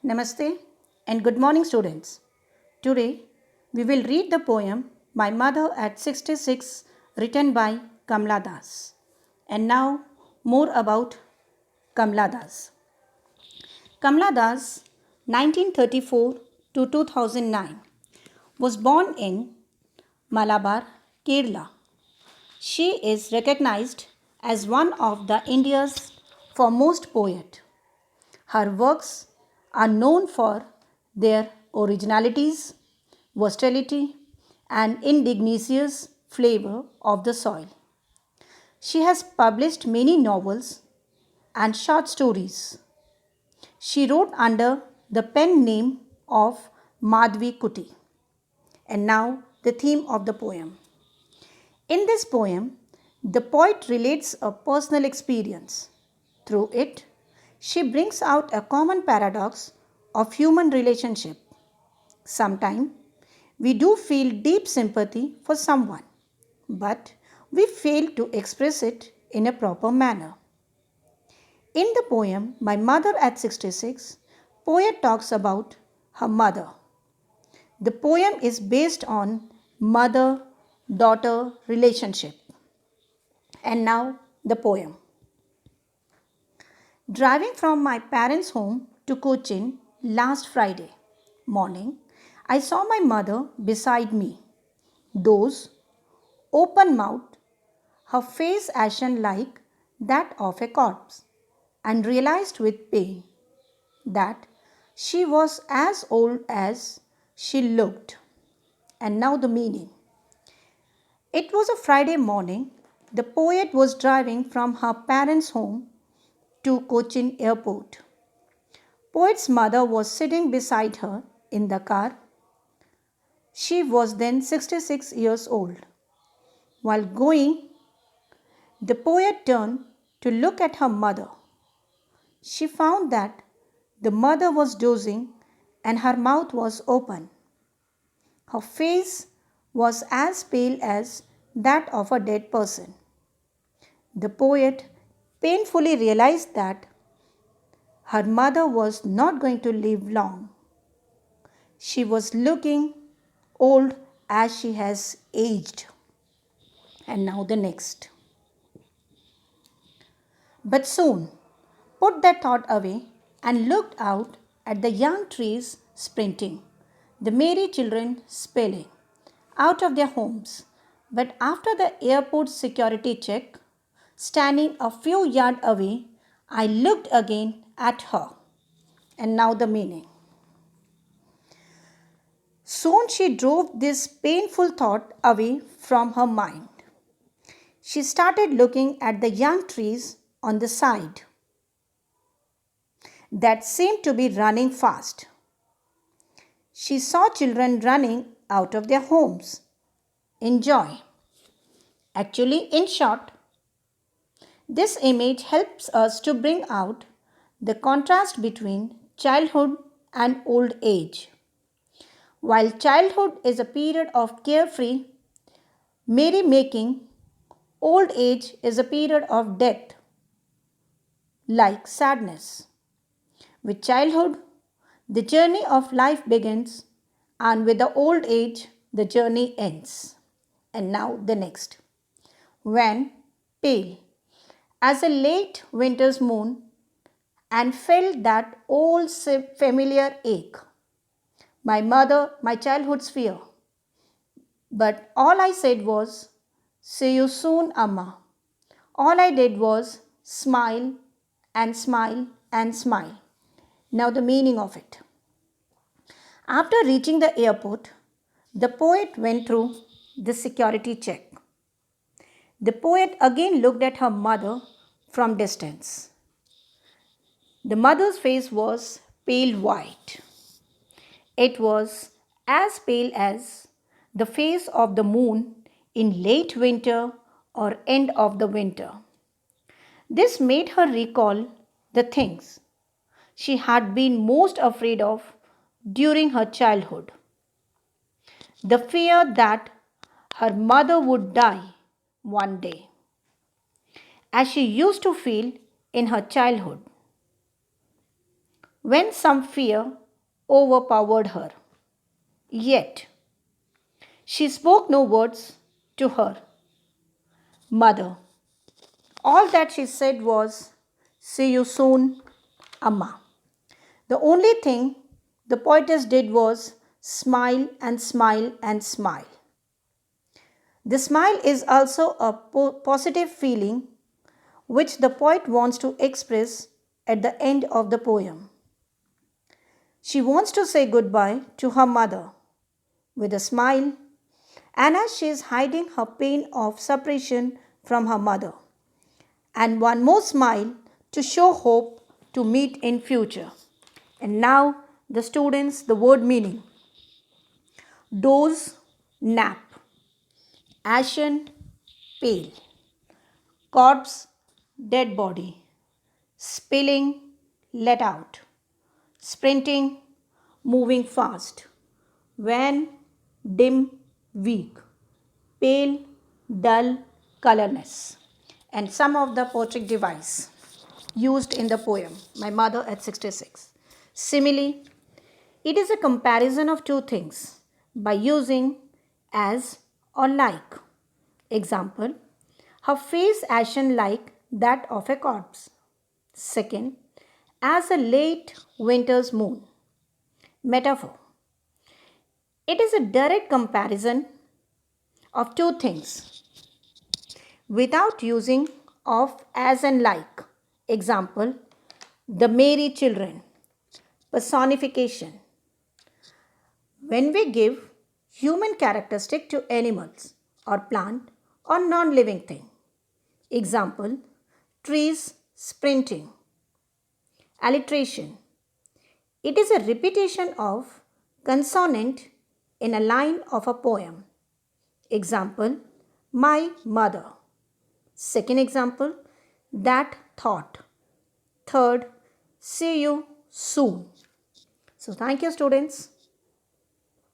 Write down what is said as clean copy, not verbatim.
Namaste and good morning, students. Today we will read the poem My Mother at 66, written by Kamla Das. And now, more about Kamla Das. Kamla Das, 1934 to 2009, was born in Malabar, Kerala. She is recognized as one of the India's foremost poets. Her works are known for their originalities, versatility, and indigenous flavor of the soil. She has published many novels and short stories. She wrote under the pen name of Madhvi Kuti. And now the theme of the poem. In this poem, the poet relates a personal experience. Through it, she brings out a common paradox of human relationship. Sometimes we do feel deep sympathy for someone, but we fail to express it in a proper manner. In the poem My Mother at 66, poet talks about her mother. The poem is based on mother-daughter relationship. And now the poem. Driving from my parents' home to Cochin last Friday morning, I saw my mother beside me, dozed, open mouthed, her face ashen like that of a corpse, and realized with pain that she was as old as she looked. And now the meaning. It was a Friday morning. The poet was driving from her parents' home to Cochin airport. Poet's mother was sitting beside her in the car. She was then 66 years old. While going, the poet turned to look at her mother. She found that the mother was dozing and her mouth was open. Her face was as pale as that of a dead person. The poet painfully realized that her mother was not going to live long. She was looking old as she has aged. And now the next. But soon put that thought away and looked out at the young trees sprinting, the merry children spelling out of their homes. But after the airport security check, standing a few yards away, I looked again at her. And now the meaning. Soon she drove this painful thought away from her mind. She started looking at the young trees on the side that seemed to be running fast. She saw children running out of their homes in joy. Actually, in short, this image helps us to bring out the contrast between childhood and old age. While childhood is a period of carefree merrymaking, old age is a period of death, like sadness. With childhood, the journey of life begins, and with the old age, the journey ends. And now the next. When, pale as a late winter's moon, and felt that old familiar ache, my childhood's fear. But all I said was, "See you soon, Amma." All I did was smile and smile and smile. Now the meaning of it. After reaching the airport, the poet went through the security check. The poet again looked at her mother from distance. The mother's face was pale white. It was as pale as the face of the moon in late winter or end of the winter. This made her recall the things she had been most afraid of during her childhood. The fear that her mother would die one day, as she used to feel in her childhood. when some fear overpowered her. Yet, she spoke no words to her mother. All that she said was, "See you soon, Amma." The only thing the poetess did was smile and smile and smile. The smile is also a positive feeling which the poet wants to express at the end of the poem. She wants to say goodbye to her mother with a smile, and as she is hiding her pain of separation from her mother, and one more smile to show hope to meet in future. And now the students, the word meaning: doze, nap; ashen, pale; corpse, dead body; spilling, let out; sprinting, moving fast; wan, dim, weak; pale, dull, colorless. And some of the poetic device used in the poem My Mother at 66. Simile: it is a comparison of two things by using as or like. Example: her face ashen like that of a corpse. Second, as a late winter's moon. Metaphor: it is a direct comparison of two things without using of as and like. Example: the merry children. Personification: when we give human characteristic to animals or plant or non-living thing. Example: trees sprinting. Alliteration: it is a repetition of consonant in a line of a poem. Example: my mother. Second example: that thought. Third: see you soon. So thank you, students.